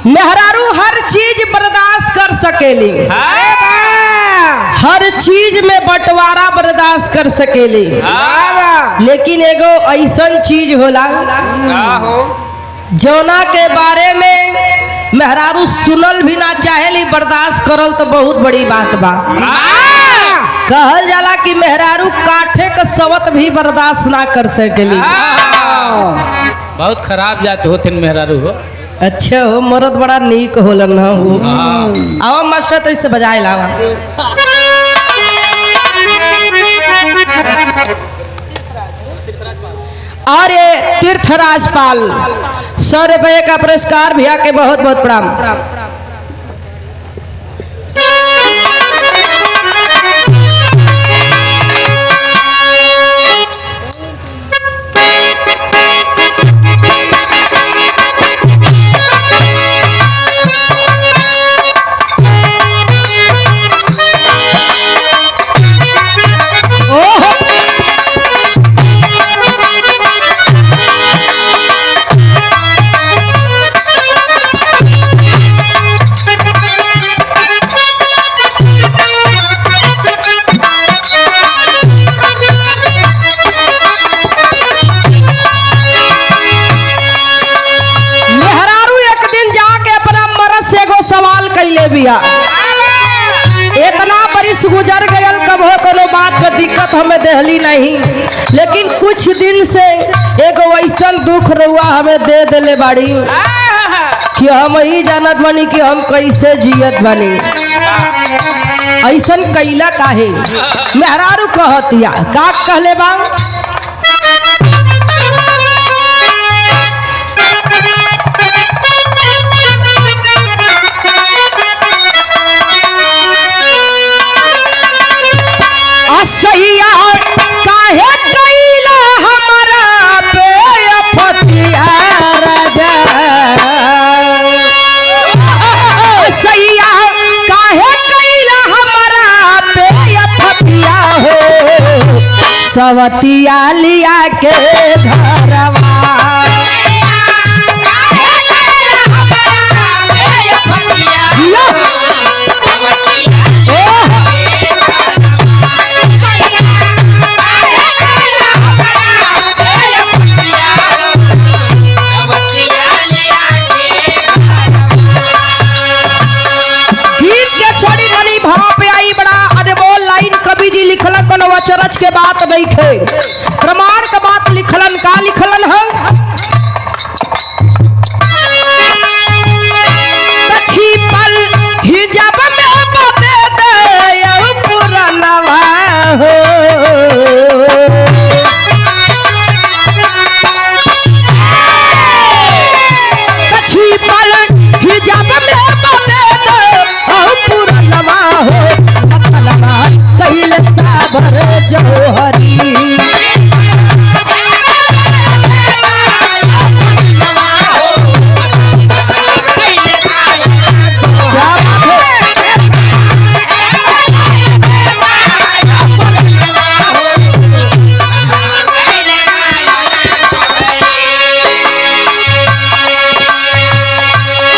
मेहरारू हर चीज बर्दाश्त कर सकेली, हर चीज में बंटवारा बर्दाश्त कर सकेली, लेकिन एगो ऐसन चीज होला जौना के बारे में मेहरारू सुनल भी ना चाहेली, बर्दाश्त करल तो बहुत बड़ी बात बा। कहल जाला कि मेहरारू काठे का सवत भी बर्दाश्त ना कर सकेली। बहुत खराब जात होते मेहरारू हो। अच्छा हो, मरद बड़ा नीक होलन हो। आवा मास्टर तो इससे बजाए लावा। और ये तीर्थराजपाल 100 रुपये का पुरस्कार भैया के बहुत बहुत प्रणाम। इतना बरिस गुजर गयल, कबो कोनो बात का दिक्कत हमें देहली नहीं, लेकिन कुछ दिन से एगो ऐसन दुख रुआ हमें दे देले बाड़ी कि हम ही जानत बानी कि हम कैसे जियत बानी। ऐसन कैला काहे? मेहरारू कहतिया का कहले बा, सैया काहे कैला हमरा पे फतिया राजा, सैया काहे कैला हमरा पे फतिया हो, सवतिया लिया के घरवा। चरच के बात नहीं थे, प्रमाण का बात लिखलन। का लिखलन है? छिपल हिजाब में बदे दे पुरनवा हो, छिपल हिजाब में बदे दे पुरनवा हो, कैल साबर जौहरी।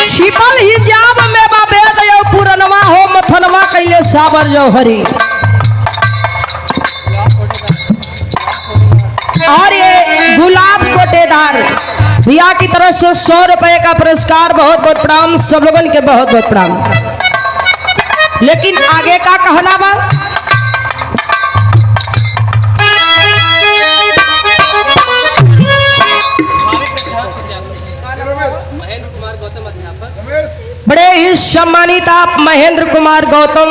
छिपल हिजाब में बाबे दयो पुरनवा हो, मथनवा कैले साबर जौहरी। और ये गुलाब कोटेदार भैया की तरफ से 100 रुपये का पुरस्कार, बहुत बहुत प्रणाम, सब लोगों के बहुत बहुत प्रणाम। लेकिन आगे का कहना बा, बड़े ही सम्मानित आप महेंद्र कुमार गौतम,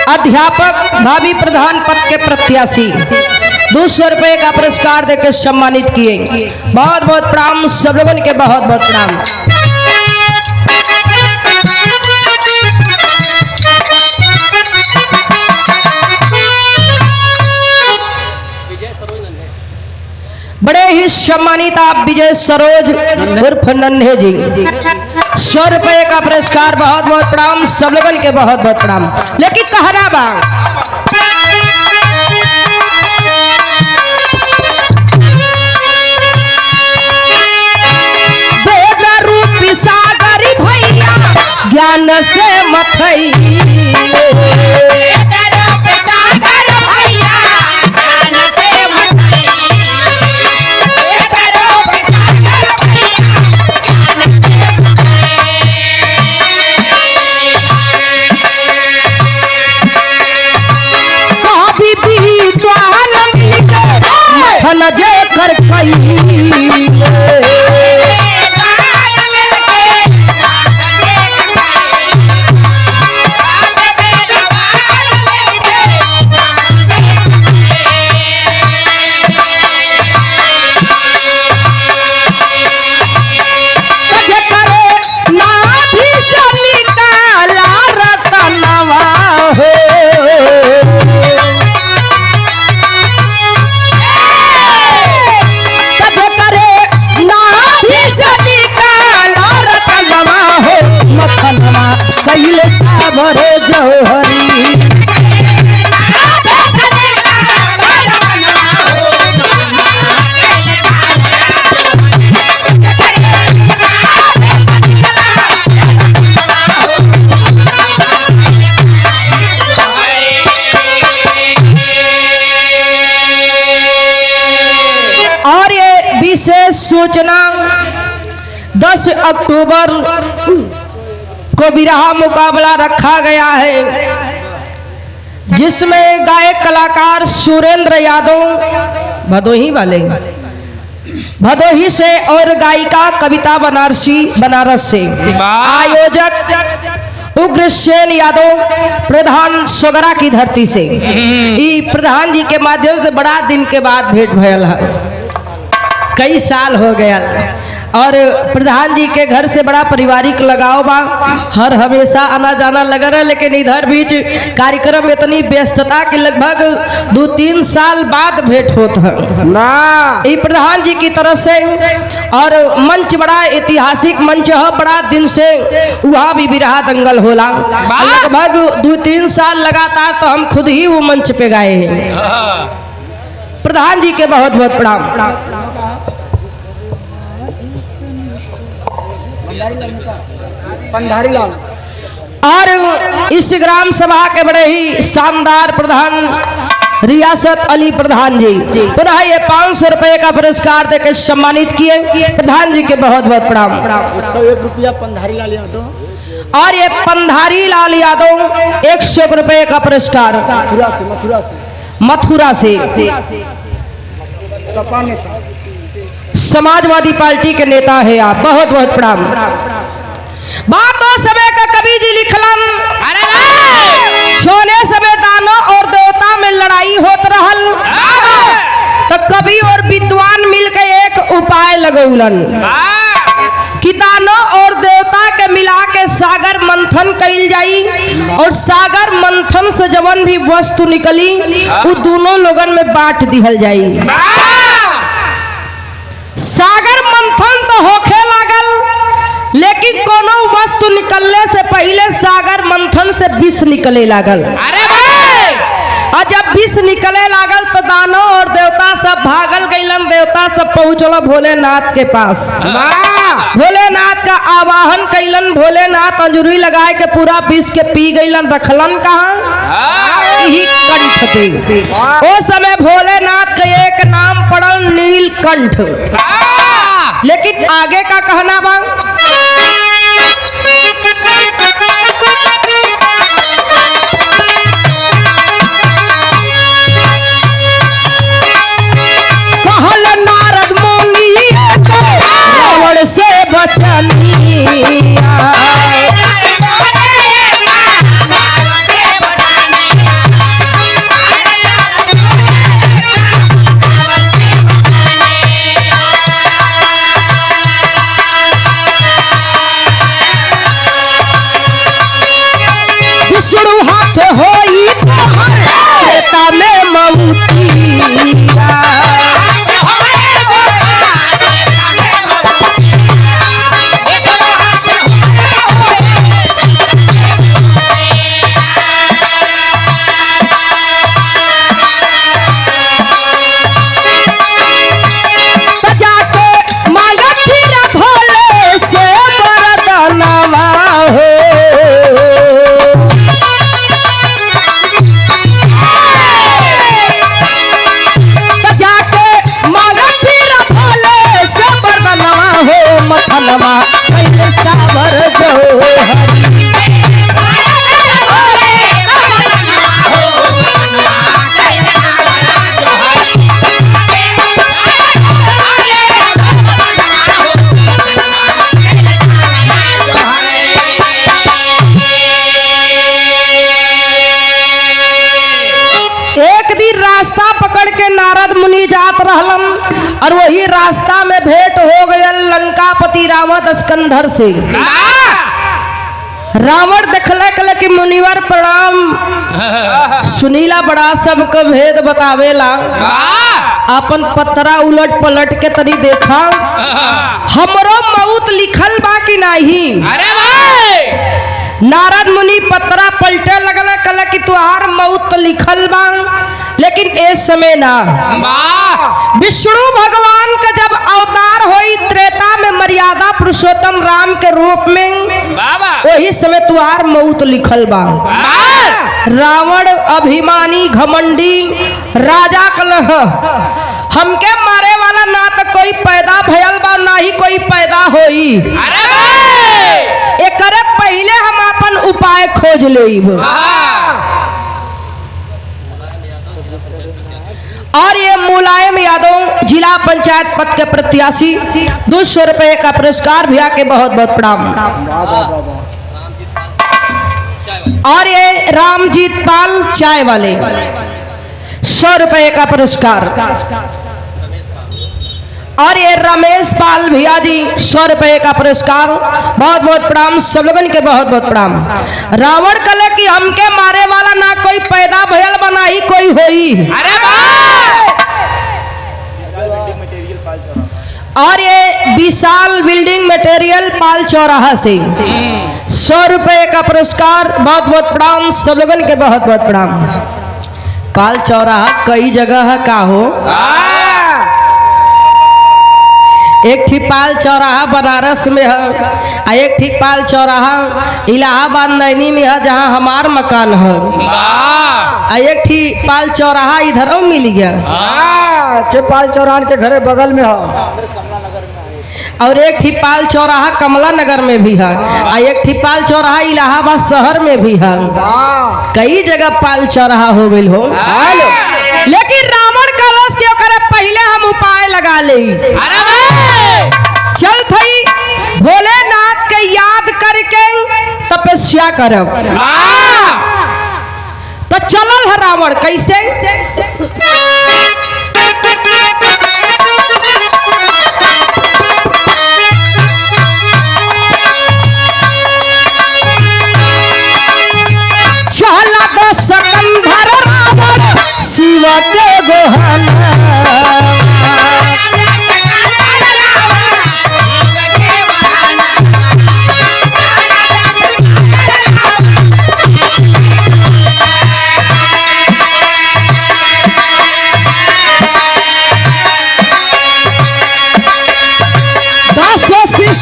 अध्यापक भावी प्रधान पद के प्रत्याशी, 200 रुपये का पुरस्कार देकर सम्मानित किए। बहुत बहुत प्रणाम, सब लोगों के बहुत बहुत प्रणाम। बड़े ही सम्मानित आप विजय सरोज उर्फ नन्हे जी, 100 रुपये का पुरस्कार, बहुत बहुत प्रणाम, सब लोगों के बहुत बहुत प्रणाम। लेकिन कहना बा, कान से मथैले मथन जे कर कैले सावरे जौहरी और ये विशेष सूचना 10 अक्टूबर को बिरहा मुकाबला रखा गया है, जिसमें गायक कलाकार सुरेंद्र यादव भदोही वाले भदोही से और गायिका कविता बनारस से, आयोजक उग्रसेन यादव प्रधान सोगरा की धरती से। ई प्रधान जी के माध्यम से बड़ा दिन के बाद भेंट भयल है, कई साल हो गया और प्रधान जी के घर से बड़ा पारिवारिक लगाव बा, हर हमेशा आना जाना लगा रहा। लेकिन इधर बीच कार्यक्रम में इतनी व्यस्तता कि लगभग 2-3 साल बाद भेंट होता है ना ये प्रधान जी की तरफ से। और मंच बड़ा ऐतिहासिक मंच है, बड़ा दिन से वहाँ भी बिरहा दंगल होला, लगभग 2-3 साल लगातार तो हम खुद ही वो मंच पे गाए हैं। प्रधान जी के बहुत बहुत प्रणाम। पंधारी लाल और इस ग्राम सभा के बड़े ही शानदार प्रधान रियासत अली प्रधान जी पुनः ये 500 रुपए का पुरस्कार देकर सम्मानित किए। प्रधान जी के बहुत बहुत प्रणाम। 101 रुपया पंधारी लाल यादव। और ये पंधारी लाल यादव 100 रुपए का पुरस्कार मथुरा से समाजवादी पार्टी के नेता है आप, बहुत बहुत प्रणाम। बात और समय का कवि जी लिखलन, छोने समय दानों और देवता में लड़ाई होत रहल, तो कवि और विद्वान मिलकर एक उपाय लगौलन कि दानों और देवता के मिला के सागर मंथन कइल जाई, और सागर मंथन से जवन भी वस्तु निकली वो दोनों लोगन में बांट दिहल जाई। सागर मंथन तो होखे लागल, लेकिन कोनो वस्तु निकलने से पहले सागर मंथन से विष निकले लागल। अरे भाई, और जब विष निकले लागल तो दानव और देवता सब भागल गइलन। देवता सब पहुंचल भोलेनाथ के पास, भोलेनाथ का आवाहन कैलन। भोलेनाथ अंजुरी लगाए के पूरा विष के पी गइलन। रखलन कहाँ, यही कंठ। ओ समय भोलेनाथ का एक नाम पड़ल नीलकंठ। लेकिन आगे का कहना बा, कहल नारद मुनि रावण से बचनिया, रहलन और वही रास्ता में भेंट हो गयल लंकापति रावण स्कंधर से। रावण देखले कले कि मुनिवर प्रणाम, सुनीला बड़ा सबको भेद बतावेला, अपन पतरा उलट पलट के तनी देखा हमरो मौत लिखल बा कि नहीं। अरे भाई नारद मुनि पतरा पलटे लगल कले कि तुहार मौत लिखल बा, लेकिन इस समय ना। विष्णु भगवान का जब अवतार होई त्रेता में मर्यादा पुरुषोत्तम राम के रूप में, वही समय तुहार मौत लिखल बा। रावण अभिमानी घमंडी राजा कलह, हमके मारे वाला ना तो कोई पैदा भयल बा ना ही कोई पैदा होई। एकरे पहले हम अपन उपाय खोज लेब। और ये मुलायम यादव जिला पंचायत पद के प्रत्याशी 200 रुपए का पुरस्कार भैया के बहुत बहुत प्रणाम। और ये रामजीत पाल चाय वाले 100 रुपए का पुरस्कार। और ये रमेश पाल भैया जी 100 रुपए का पुरस्कार। बहुत बहुत प्रणाम, सब लोगन के बहुत बहुत प्रणाम। रावण कले कि हमके मारे वाला ना कोई पैदा भयल बना ही कोई होई। अरे और ये विशाल बिल्डिंग मटेरियल पाल चौराहा से 100 रुपए का पुरस्कार। बहुत बहुत प्रणाम, सब लोगन के बहुत बहुत प्रणाम। पाल चौराहा कई जगह है का हो, एक ठीक पाल चौराहा बनारस में है, आ एक ठीक पाल चौराहा इलाहाबाद नैनी में है जहाँ हमार मकान है, आ एक ठीक पाल चौराहा इधरों मिल गया के पाल चौरान के घरे बगल में हो, और एक ठीक पाल चौराहा कमला नगर में भी है, आ एक ठीक पाल चौराहा इलाहाबाद शहर में भी है। कई जगह पाल चौराहा हो गई हो। लेकिन रावण कलश के ओकरे पहले हम उपाय लगा ले। चल थई भोलेनाथ के याद करके तपस्या करब। तो चलल है रावण कैसे, चला द सकंधर रावण शिव के गोहना।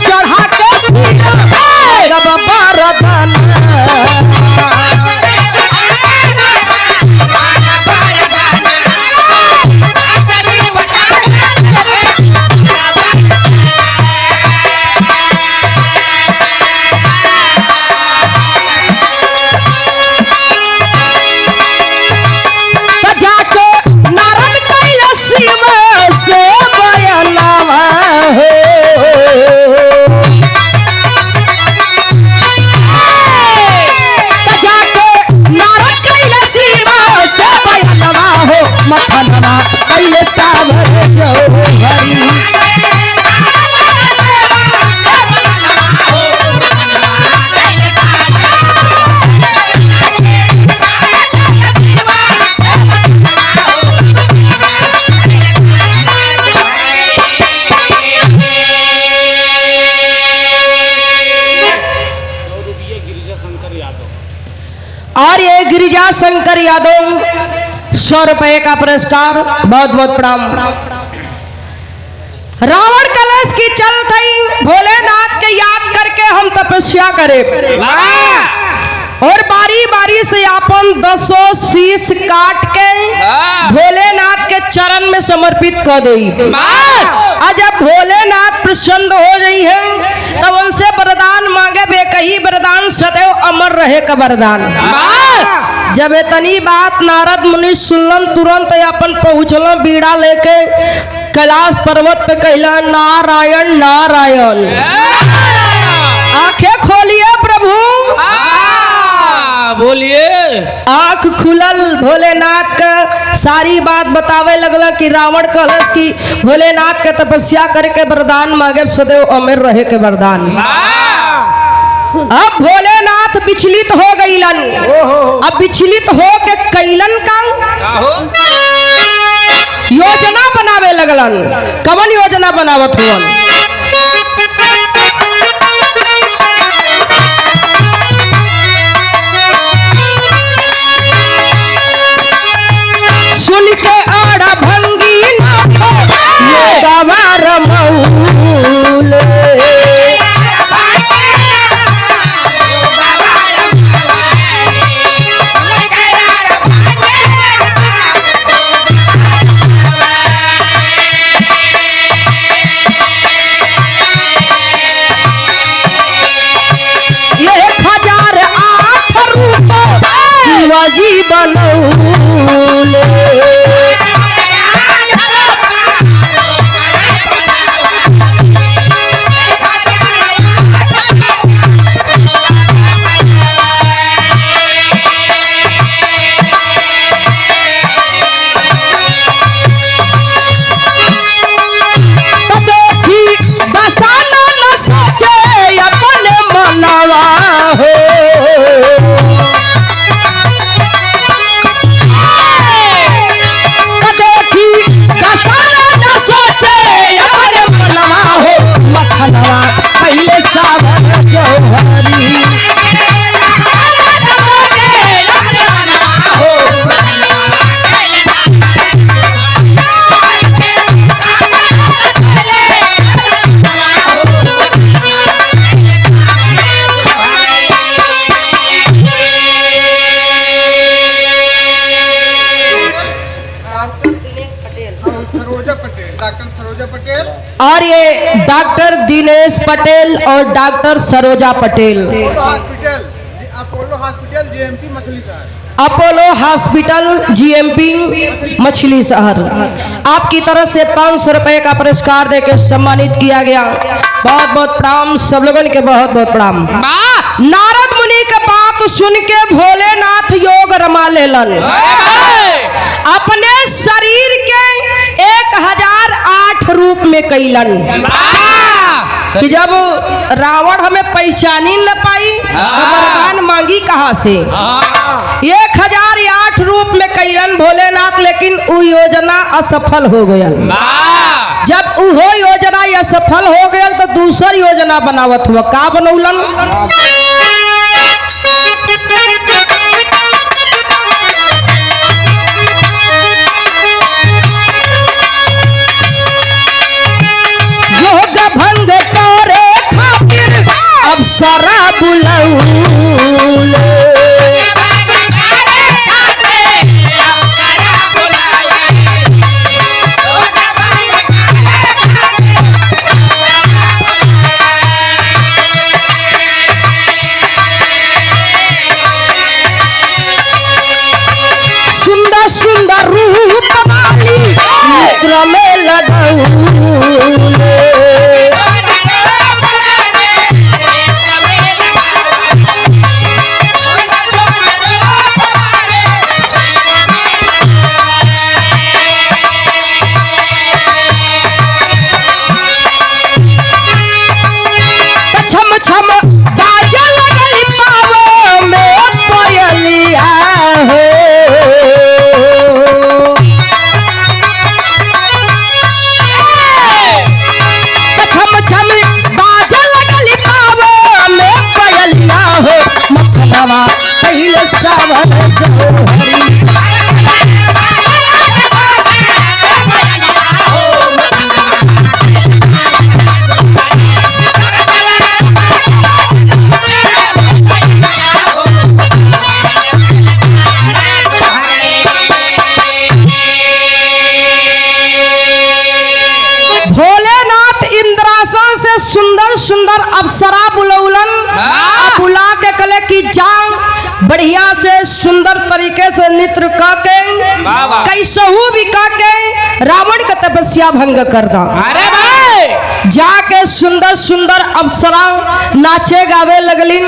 चढ़ा के बरदान जाके नारद कैलाशी में से बयानवा हो। मथनवा कैले सावर जो हरी और ये गिरिजा शंकर यादव 100 रुपए का पुरस्कार। बहुत बहुत प्रणाम। रावण कलश की चल थई भोलेनाथ के याद करके हम तपस्या करे, और बारी बारी से अपन 10 शीश काट के भोलेनाथ के चरण में समर्पित कर दे। जब भोलेनाथ प्रसन्न हो रही है तब उनसे वरदान मांगे, बेकही वरदान सदैव अमर रहे का वरदान। जब इतनी बात नारद मुनि सुनलन तुरंत अपन पहुँचल बीड़ा लेके कैलाश पर्वत पे कहला नारायण नारायण। आंखें खोलिए प्रभु, बोलिए। आंख खुलल भोलेनाथ का सारी बात बतावे लगल कि रावण कलश की भोलेनाथ के तपस्या करके वरदान मांगे सदैव अमर रहे के वरदान। अब भोलेनाथ विचलित हो गईलन। अब विचलित हो के कैलन का योजना बनावे लगलन। कवन योजना बनावत हुवन? सुन के आड़ा भंगी नाथो योगवार मऊल। शिवाजी बनौले। देखी दसाना न सोचे अपने मनवा हो। पहले सावन जौहरी और ये डॉक्टर दिनेश पटेल और doctor Saroja Patel Apollo hospital GMP मछली शहर। अपोलो हॉस्पिटल जीएमपी मछली शहर आपकी तरफ से 500 रुपए का पुरस्कार देकर सम्मानित किया गया। बहुत बहुत प्रणाम सब लोगों के, बहुत बहुत प्रणाम। नारद मुनि के बात सुन के भोलेनाथ योग रमा लेलन। अपने शरीर के 1008 रूप में कैलन कि जब रावण हमें पहचानी न पाई तो वरदान मांगी कहाँ से। 1008 रूप में कैलन भोलेनाथ, लेकिन वो योजना असफल हो गया। जब वो योजना असफल हो गया तो दूसर योजना बनावत हुआ। का बनौलन? भंग करे खातिर अप्सरा बुलौले। सुंदर सुंदर रूप वाली नेत्र में लगौले। पहले सावन जौहरी भोलेनाथ इंद्रासन से सुंदर सुंदर अप्सरा बुलौलन। बुला के कले की जान बढ़िया से सुंदर तरीके से नृत्य करके कैसहू भी करके रावण का तपस्या भंग कर दा। अरे भाई जाके सुंदर सुंदर अप्सरा नाचे गावे लगलिन।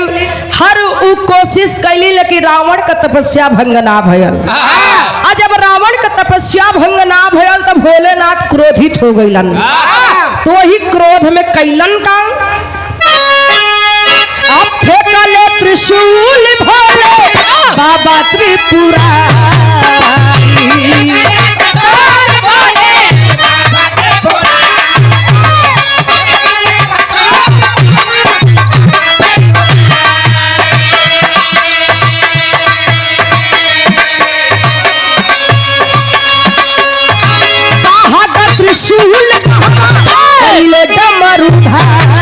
हर उ कोशिश कैली लेकिन रावण का तपस्या भंग ना भयल। आज जब रावण का तपस्या भंग ना भयल तब भोलेनाथ क्रोधित हो गईलन। तो वही क्रोध में कैलन का अब फेंकले त्रिशूल भोले बाबा त्रिपुरारी। त्रिशूल पहले डमरूधारी।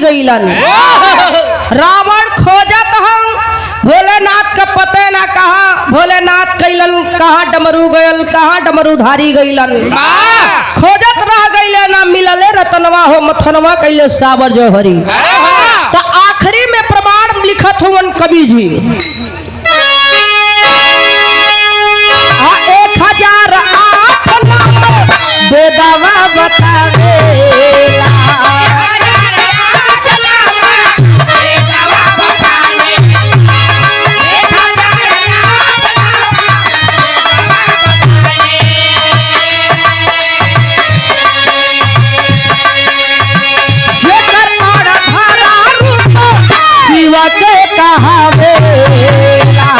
गईलन रावण खोजत हम भोलेनाथ का पते ना कहा। भोलेनाथ कैलन कहा डमरू गयल कहा डमरूधारी गईलन। खोजत रह गईले ना मिलले रतनवा हो मथनवा कैले सावर जौहरी। तो आखिरी में प्रमाण लिखत हुवन कवि जी 1008 नाम बेदावा बतावेला। के कहावेला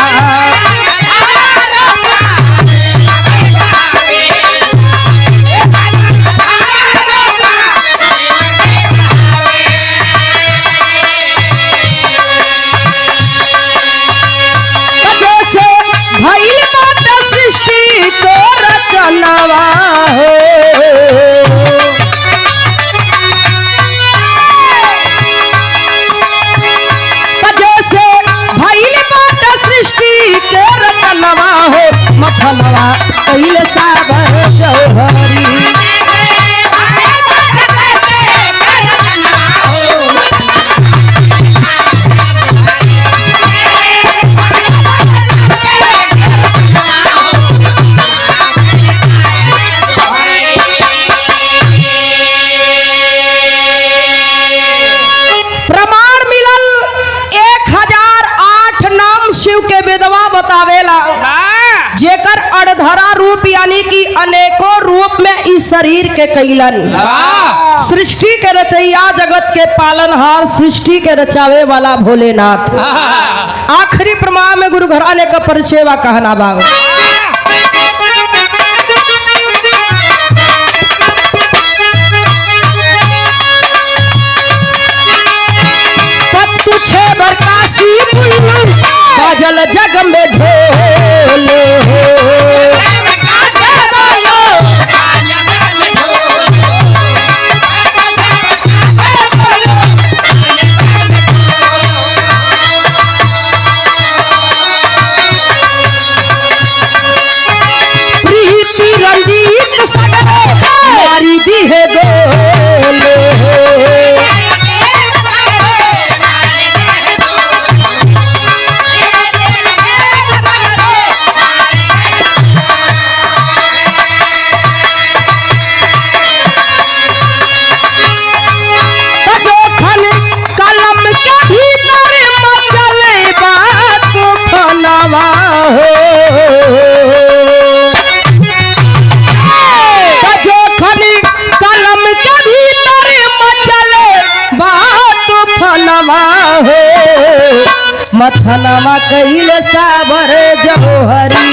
जैसे भइल बात सृष्टि को रचनवा हो। मथनवा कैले सावर जौहरी। प्रमाण मिलल 1008 नाम शिव के वेदवा बतावेला। जेकर अड़धरा रूप यानी कि अनेकों रूप में इस शरीर के कैलन। सृष्टि के रचैया जगत के पालनहार सृष्टि के रचावे वाला भोलेनाथ। आखिरी प्रमाण में गुरु घराने का परिचय वा कहना बा। पत्तू छे बरकासी बाजल जग में ढोल प्रीति रंजीत सगरे मारी दी है गोल। मथनमा कइले साबर जौहरी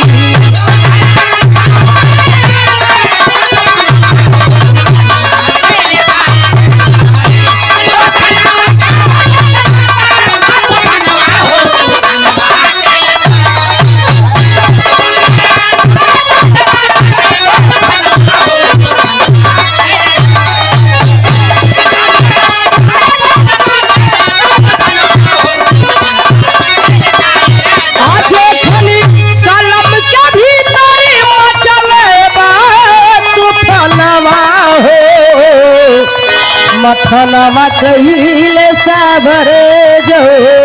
मथनमा कइले साबर जौहरी